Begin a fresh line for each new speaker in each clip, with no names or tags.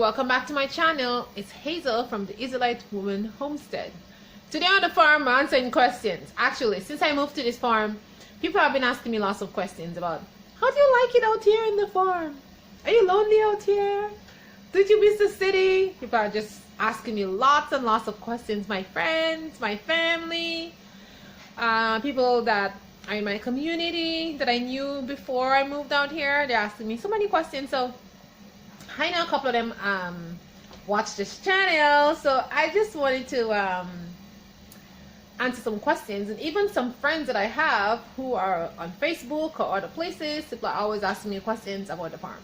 welcome back to my channel. It's Hazel from the Israelite Woman Homestead. Today on the farm, I'm answering questions. Actually, since I moved to this farm, people have been asking me lots of questions about how do you like it out here in the farm? Are you lonely out here? Did you miss the city? People are just asking me lots and lots of questions. My friends, my family, people that are in my community that I knew before I moved out here, they're asking me so many questions. So I know a couple of them watch this channel, so I just wanted to answer some questions. And even some friends that I have who are on Facebook or other places, people are always asking me questions about the farm.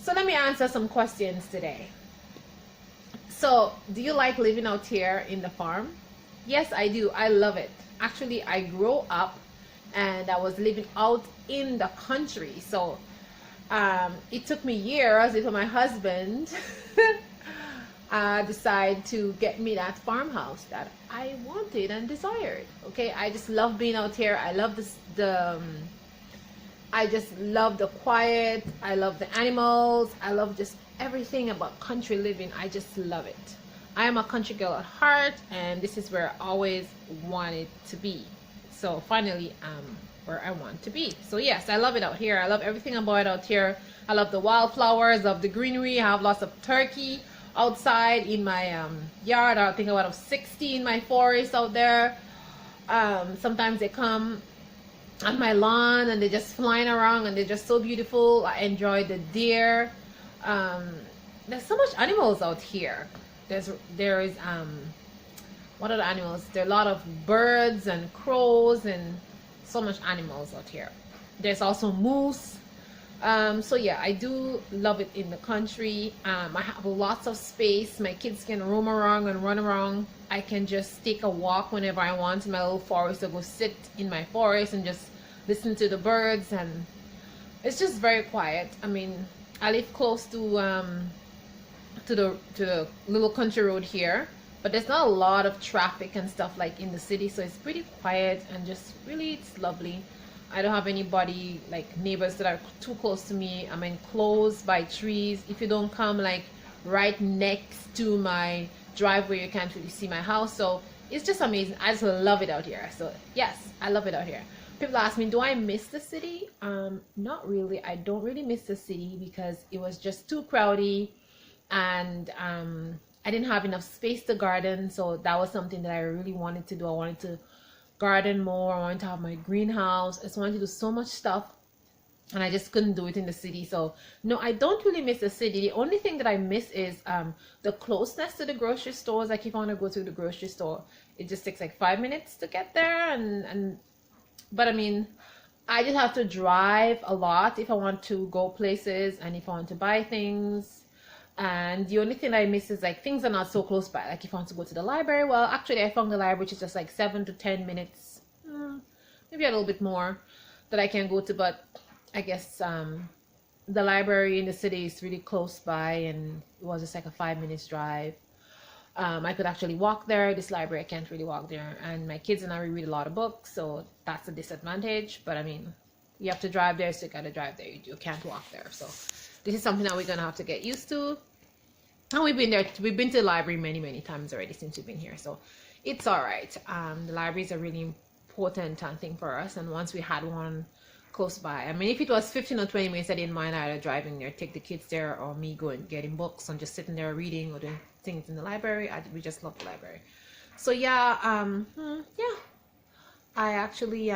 So let me answer some questions today. So, do you like living out here in the farm? Yes, I do. I love it. Actually, I grew up and I was living out in the country. So it took me years before my husband decided to get me that farmhouse that I wanted and desired. Okay, I just love being out here. I love I just love the quiet. I love the animals. I love just everything about country living. I just love it. I am a country girl at heart, and this is where I always wanted to be. So finally, where I want to be. So yes, I love it out here. I love everything about it out here. I love the wildflowers, love the greenery. I have lots of turkey outside in my yard. I think about 60 in my forest out there. Sometimes they come on my lawn and they're just flying around and they're just so beautiful. I enjoy the deer. There's so much animals out here. There is what are the animals? There are a lot of birds and crows and so much animals out here. There's also moose. So yeah, I do love it in the country. I have lots of space. My kids can roam around and run around. I can just take a walk whenever I want in my little forest, to go sit in my forest and just listen to the birds, and it's just very quiet. I mean, I live close to the little country road here, but there's not a lot of traffic and stuff like in the city, so it's pretty quiet and just really, it's lovely. I don't have anybody like neighbors that are too close to me. I'm enclosed by trees. If you don't come like right next to my driveway, you can't really see my house. So it's just amazing. I just love it out here. So yes, I love it out here. People ask me, do I miss the city? Not really. I don't really miss the city because it was just too crowded, and I didn't have enough space to garden. So that was something that I really wanted to do. I wanted to garden more. I wanted to have my greenhouse. I just wanted to do so much stuff, and I just couldn't do it in the city. So no, I don't really miss the city. The only thing that I miss is the closeness to the grocery stores. Like if I want to go to the grocery store, it just takes like 5 minutes to get there, but I mean, I just have to drive a lot if I want to go places and if I want to buy things. And the only thing I miss is like things are not so close by. Like if I want to go to the library, well, actually I found the library which is just like 7 to 10 minutes, maybe a little bit more, that I can go to. But I guess the library in the city is really close by, and it was just like a 5 minutes drive. I could actually walk there. This library, I can't really walk there. And my kids and I, we read a lot of books, so that's a disadvantage. But I mean, you have to drive there, so you gotta drive there. You can't walk there. So this is something that we're gonna have to get used to. And we've been there. We've been to the library many, many times already since we've been here. So it's all right. The library is a really important thing for us. And once we had one close by, I mean, if it was 15 or 20 minutes, I didn't mind either driving there, take the kids there, or me going getting books and just sitting there reading or doing things in the library. We just love the library. So yeah, I actually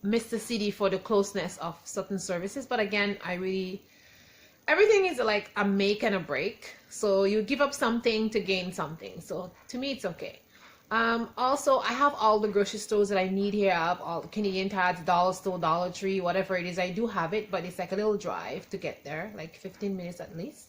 miss the city for the closeness of certain services. But again, everything is like a make and a break. So you give up something to gain something. So to me, it's okay. Also, I have all the grocery stores that I need here. I have all the Canadian Tads, Dollar Store, Dollar Tree, whatever it is. I do have it, but it's like a little drive to get there, like 15 minutes at least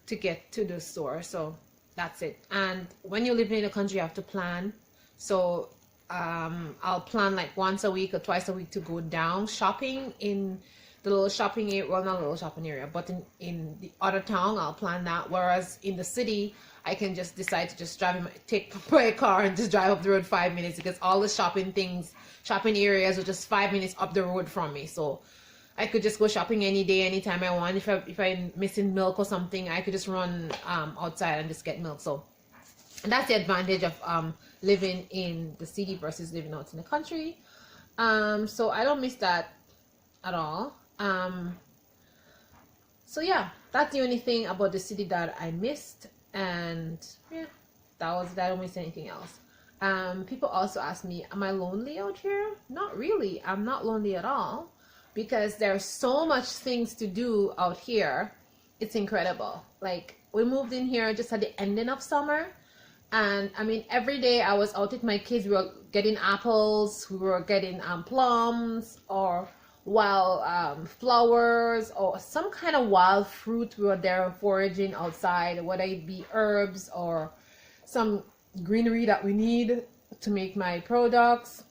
to get to the store. So that's it. And when you live in the country, you have to plan. So I'll plan like once a week or twice a week to go down shopping in the little shopping area. Well, not a little shopping area, but in the other town, I'll plan that. Whereas in the city, I can just decide to just take my car and just drive up the road 5 minutes, because all the shopping areas are just 5 minutes up the road from me. So I could just go shopping any day, anytime I want. If I'm missing milk or something, I could just run outside and just get milk. So that's the advantage of living in the city versus living out in the country. So I don't miss that at all. So yeah, that's the only thing about the city that I missed, and yeah, that I don't miss anything else. People also ask me, am I lonely out here? Not really. I'm not lonely at all, because there's so much things to do out here. It's incredible. Like, we moved in here just at the ending of summer, and I mean, every day I was out with my kids. We were getting apples, we were getting plums, or wild flowers, or some kind of wild fruit. We were there foraging outside, whether it be herbs or some greenery that we need to make my products.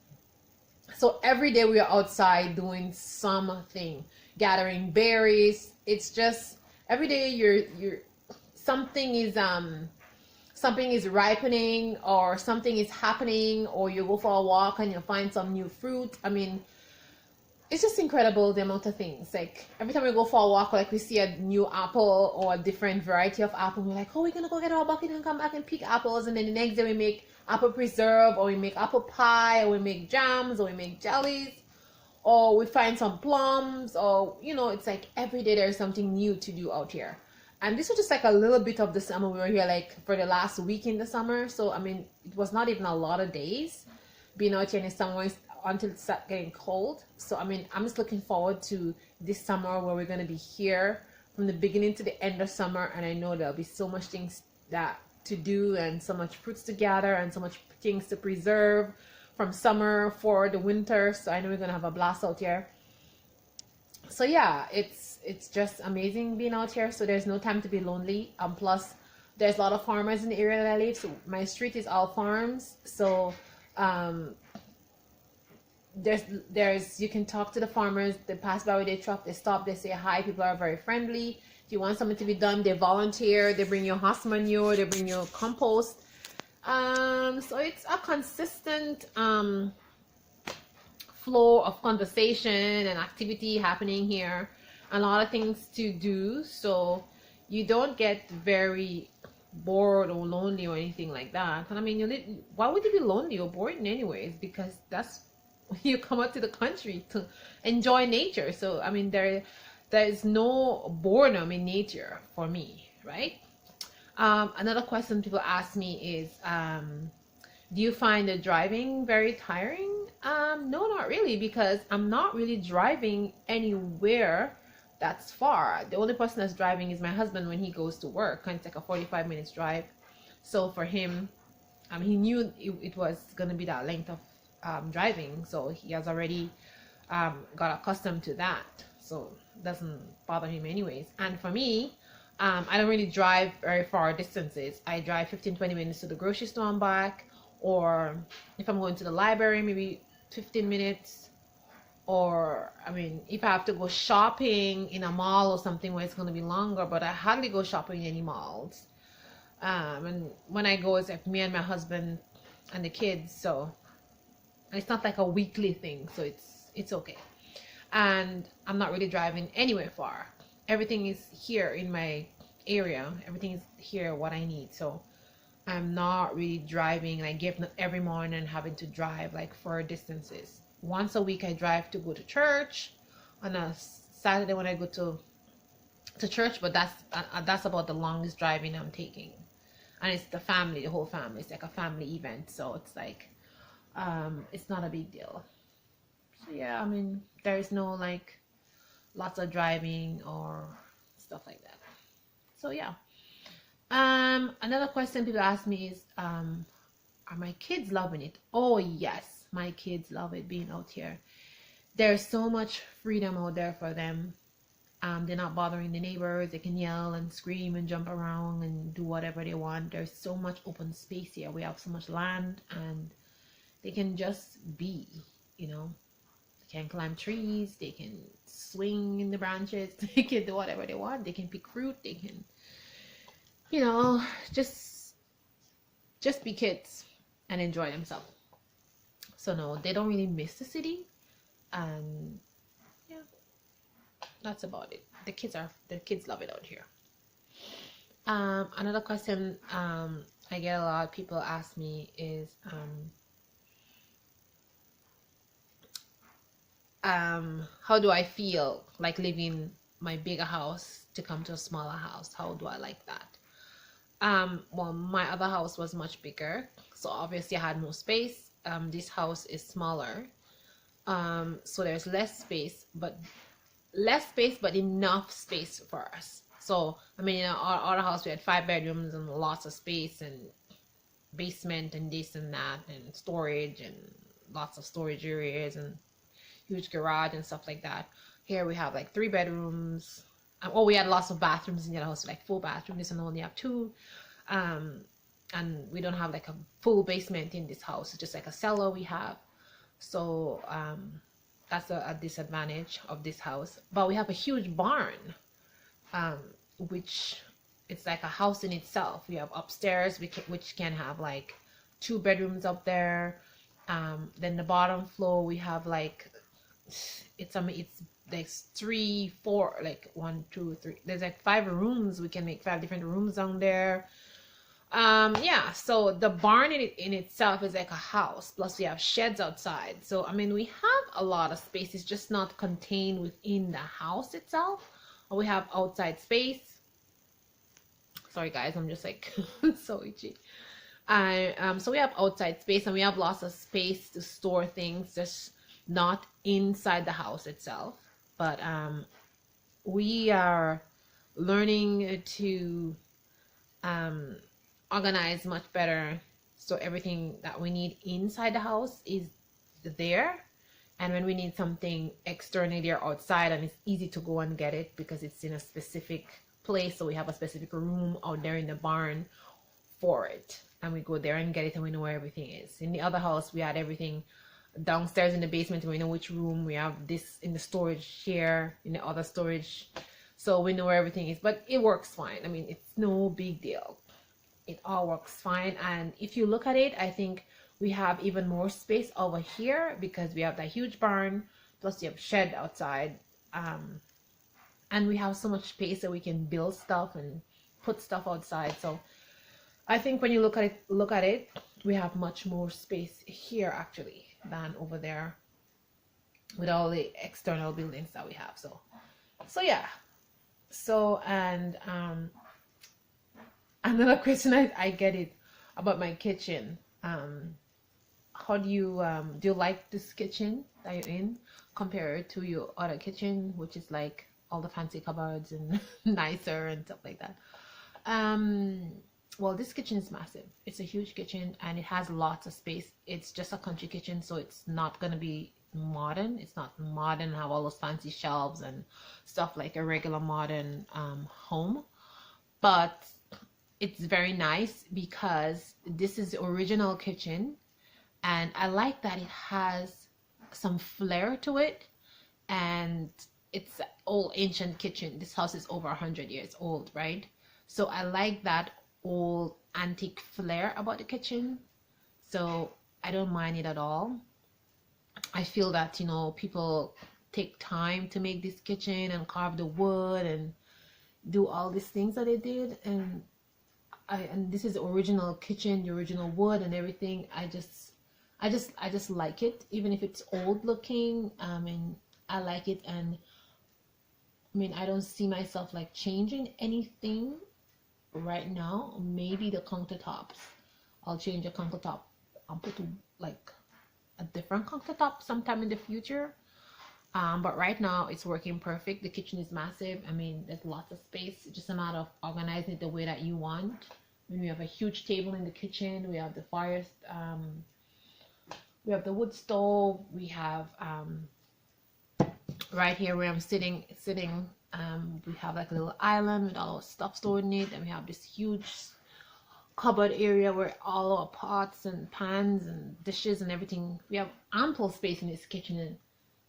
So every day we are outside doing something, gathering berries. It's just every day you're something is ripening, or something is happening, or you go for a walk and you find some new fruit. I mean, it's just incredible, the amount of things. Like, every time we go for a walk, like, we see a new apple or a different variety of apple, we're like, oh, we're gonna go get our bucket and come back and pick apples. And then the next day we make apple preserve, or we make apple pie, or we make jams, or we make jellies, or we find some plums, or it's like every day there's something new to do out here. And this was just like a little bit of the summer. We were here like for the last week in the summer, so I mean, it was not even a lot of days being out here in the summer until it started getting cold. So I mean, I'm just looking forward to this summer, where we're going to be here from the beginning to the end of summer. And I know there'll be so much things that to do, and so much fruits to gather, and so much things to preserve from summer for the winter. So I know we're going to have a blast out here. So yeah, it's just amazing being out here. So there's no time to be lonely. Plus there's a lot of farmers in the area that I live. So my street is all farms. So there's you can talk to the farmers. They pass by with their truck, they stop, they say hi. People are very friendly. If you want something to be done, they volunteer. They bring you horse manure, they bring you compost. So it's a consistent flow of conversation and activity happening here. A lot of things to do, so you don't get very bored or lonely or anything like that. And I mean, why would you be lonely or bored anyways? Because that's you come out to the country to enjoy nature. So I mean, there is no boredom in nature for me, right? Another question people ask me is, do you find the driving very tiring? No, not really, because I'm not really driving anywhere that's far. The only person that's driving is my husband when he goes to work, and it's like a 45 minutes drive. So for him, he knew it was going to be that length of driving, so he has already got accustomed to that, so it doesn't bother him anyways. And for me, I don't really drive very far distances. I drive 15-20 minutes to the grocery store and back, or if I'm going to the library, maybe 15 minutes. Or I mean, if I have to go shopping in a mall or something where it's going to be longer, but I hardly go shopping in any malls. And when I go, it's like me and my husband and the kids, so it's not like a weekly thing, so it's okay. And I'm not really driving anywhere far. Everything is here in my area. Everything is here what I need. So I'm not really driving like getting up every morning and having to drive like far distances. Once a week I drive to go to church on a Saturday when I go to church, but that's about the longest driving I'm taking. And it's the whole family. It's like a family event, so it's like it's not a big deal. So yeah, I mean, there's no like lots of driving or stuff like that. So yeah. Another question people ask me is, are my kids loving it? Oh yes, my kids love it being out here. There's so much freedom out there for them. They're not bothering the neighbors. They can yell and scream and jump around and do whatever they want. There's so much open space here. We have so much land, and they can just be, They can climb trees. They can swing in the branches. They can do whatever they want. They can pick fruit. They can, just be kids and enjoy themselves. So no, they don't really miss the city. And yeah, that's about it. The kids love it out here. Another question I get a lot of people ask me is how do I feel like leaving my bigger house to come to a smaller house? How do I like that? Well, my other house was much bigger, so obviously I had more space. This house is smaller, so there's less space, but enough space for us. So I mean, in our other house we had 5 bedrooms and lots of space and basement and this and that and storage and lots of storage areas and huge garage and stuff like that. Here we have like 3 bedrooms. Oh, we had lots of bathrooms in the house, like 4 bathrooms. This one only have 2. And we don't have like a full basement in this house. It's just like a cellar we have. So that's a disadvantage of this house. But we have a huge barn, which it's like a house in itself. We have upstairs, which can have like 2 bedrooms up there. Then the bottom floor we have like it's like 3, 4, like 1, 2, 3. There's like 5 rooms. We can make 5 different rooms down there. Yeah, so the barn in itself is like a house, plus we have sheds outside. So I mean, we have a lot of space. It's just not contained within the house itself. We have outside space. Sorry guys, I'm just like so itchy. So we have outside space, and we have lots of space to store things, just not inside the house itself. But we are learning to organize much better, so everything that we need inside the house is there, and when we need something externally or outside, and it's easy to go and get it because it's in a specific place. So we have a specific room out there in the barn for it, and we go there and get it, and we know where everything is. In the other house we had everything downstairs in the basement, and we know which room. We have this in the storage here, in the other storage, so we know where everything is. But it works fine. I mean, it's no big deal. It all works fine. And if you look at it, I think we have even more space over here because we have that huge barn, plus we have shed outside, and we have so much space that we can build stuff and put stuff outside. So I think when you look at it, we have much more space here actually than over there with all the external buildings that we have. So yeah. So, and another question I get it about my kitchen. How do you like this kitchen that you're in compared to your other kitchen, which is like all the fancy cupboards and nicer and stuff like that? Well, this kitchen is massive. It's a huge kitchen, and it has lots of space. It's just a country kitchen, so it's not gonna be modern. It's not modern, have all those fancy shelves and stuff like a regular modern home. But it's very nice because this is the original kitchen, and I like that it has some flair to it, and it's an old ancient kitchen. This house is over 100 years old, right? So I like that old antique flair about the kitchen, so I don't mind it at all. I feel that, you know, people take time to make this kitchen and carve the wood and do all these things that they did, and this is the original kitchen, the original wood and everything. I just like it, even if it's old looking. And I like it, and I mean, I don't see myself like changing anything right now. Maybe the countertops, I'll change the countertop. I'll put like a different countertop sometime in the future. But right now it's working perfect. The kitchen is massive. I mean, there's lots of space. It's just a matter of organizing it the way that you want. When we have a huge table in the kitchen, we have the fires, we have the wood stove, we have right here where I'm sitting, we have like a little island with all our stuff stored in it, and we have this huge cupboard area where all our pots and pans and dishes and everything. We have ample space in this kitchen, and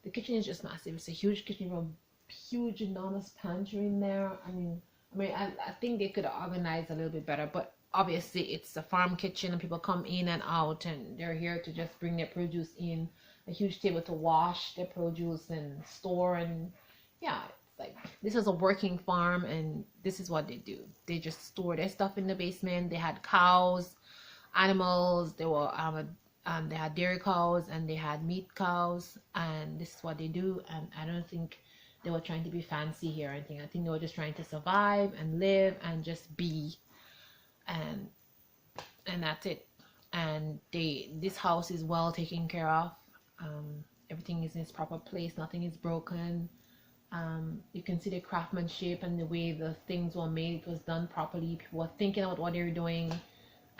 the kitchen is just massive. It's a huge kitchen, a huge enormous pantry in there. I mean, I think they could organize a little bit better, but obviously it's a farm kitchen, and people come in and out, and they're here to just bring their produce in. A huge table to wash their produce and store, and yeah, Like, this was a working farm, and this is what they do. They just store their stuff in the basement. They had cows, animals. They had dairy cows, and they had meat cows, and this is what they do. And I don't think they were trying to be fancy here or anything. I think they were just trying to survive and live and just be, and that's it. And this house is well taken care of. Everything is in its proper place. Nothing is broken. You can see the craftsmanship and the way the things were made. It was done properly. People were thinking about what they were doing,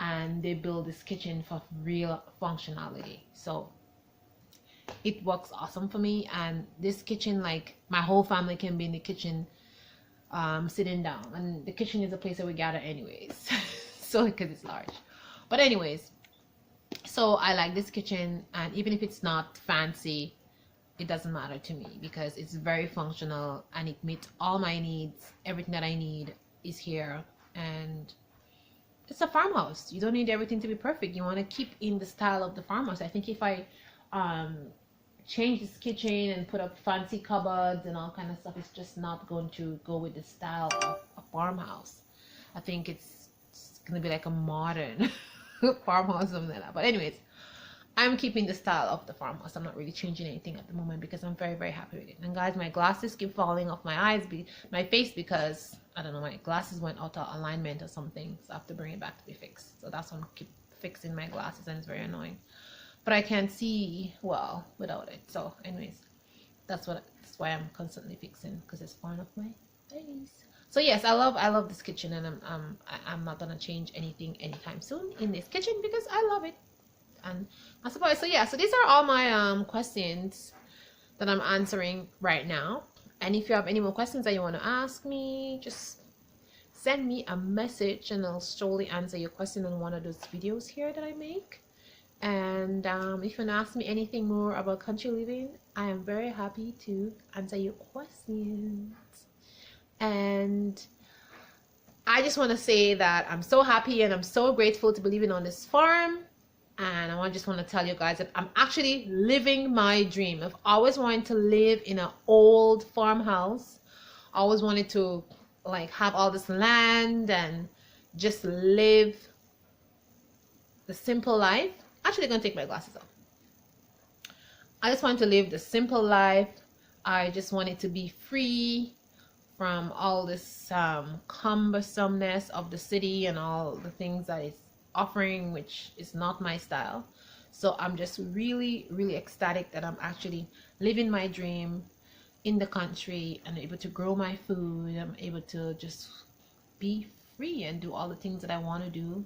and they built this kitchen for real functionality. So it works awesome for me. And this kitchen, like, my whole family can be in the kitchen, sitting down, and the kitchen is a place that we gather anyways. So because it's large. But anyways, so I like this kitchen, and even if it's not fancy, it doesn't matter to me because it's very functional and it meets all my needs. Everything that I need is here, and it's a farmhouse. You don't need everything to be perfect. You want to keep in the style of the farmhouse. I think if I change this kitchen and put up fancy cupboards and all kind of stuff, it's just not going to go with the style of a farmhouse. I think it's going to be like a modern farmhouse, something like that. But anyways, I'm keeping the style of the farmhouse. I'm not really changing anything at the moment because I'm very, very happy with it. And guys, my glasses keep falling off my my face because, I don't know, my glasses went out of alignment or something. So I have to bring it back to be fixed. So that's why I'm keep fixing my glasses, and it's very annoying. But I can't see well without it. So anyways, that's why I'm constantly fixing, because it's part of my face. So yes, I love this kitchen, and I'm not gonna change anything anytime soon in this kitchen because I love it. And I suppose, so yeah, so these are all my questions that I'm answering right now. And if you have any more questions that you want to ask me, just send me a message and I'll surely answer your question in one of those videos here that I make. And if you want to ask me anything more about country living, I am very happy to answer your questions. And I just want to say that I'm so happy and I'm so grateful to be living on this farm. And I just want to tell you guys that I'm actually living my dream. I've always wanted to live in an old farmhouse. I always wanted to, like, have all this land and just live the simple life. Actually, I'm going to take my glasses off. I just wanted to live the simple life. I just wanted to be free from all this cumbersomeness of the city and all the things that it's offering, which is not my style. So I'm just really, really ecstatic that I'm actually living my dream in the country and able to grow my food. I'm able to just be free and do all the things that I want to do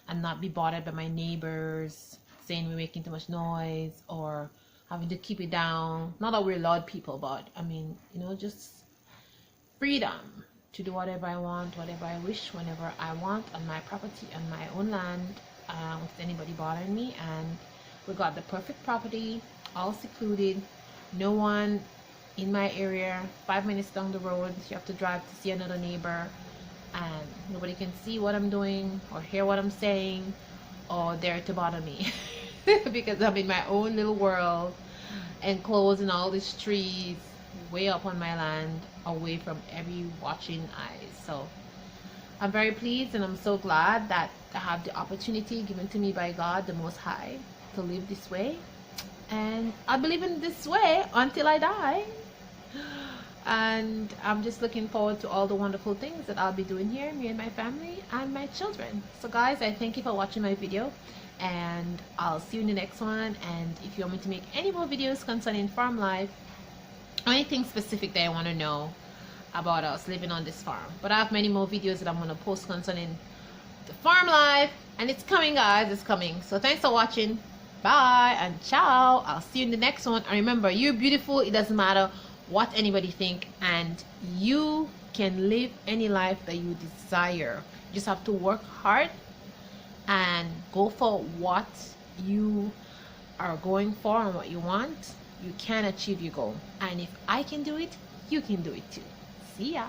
and not be bothered by my neighbors saying we're making too much noise or having to keep it down. Not that we're loud people, but I mean, you know, just freedom to do whatever I want, whatever I wish, whenever I want, on my property, on my own land, without anybody bothering me. And we got the perfect property, all secluded, no one in my area. 5 minutes down the road, you have to drive to see another neighbor, and nobody can see what I'm doing or hear what I'm saying or dare to bother me because I'm in my own little world, enclosed in all these trees, way up on my land, away from every watching eyes. So I'm very pleased, and I'm so glad that I have the opportunity given to me by God the Most High to live this way, and I believe in this way until I die. And I'm just looking forward to all the wonderful things that I'll be doing here, me and my family and my children. So guys, I thank you for watching my video, and I'll see you in the next one. And if you want me to make any more videos concerning farm life, anything specific that I want to know about us living on this farm, but I have many more videos that I'm going to post concerning the farm life, and it's coming, guys, it's coming. So thanks for watching, bye and ciao. I'll see you in the next one. And remember, you're beautiful. It doesn't matter what anybody think, and you can live any life that you desire. You just have to work hard and go for what you are going for and what you want. You can achieve your goal, and if I can do it, you can do it too. See ya.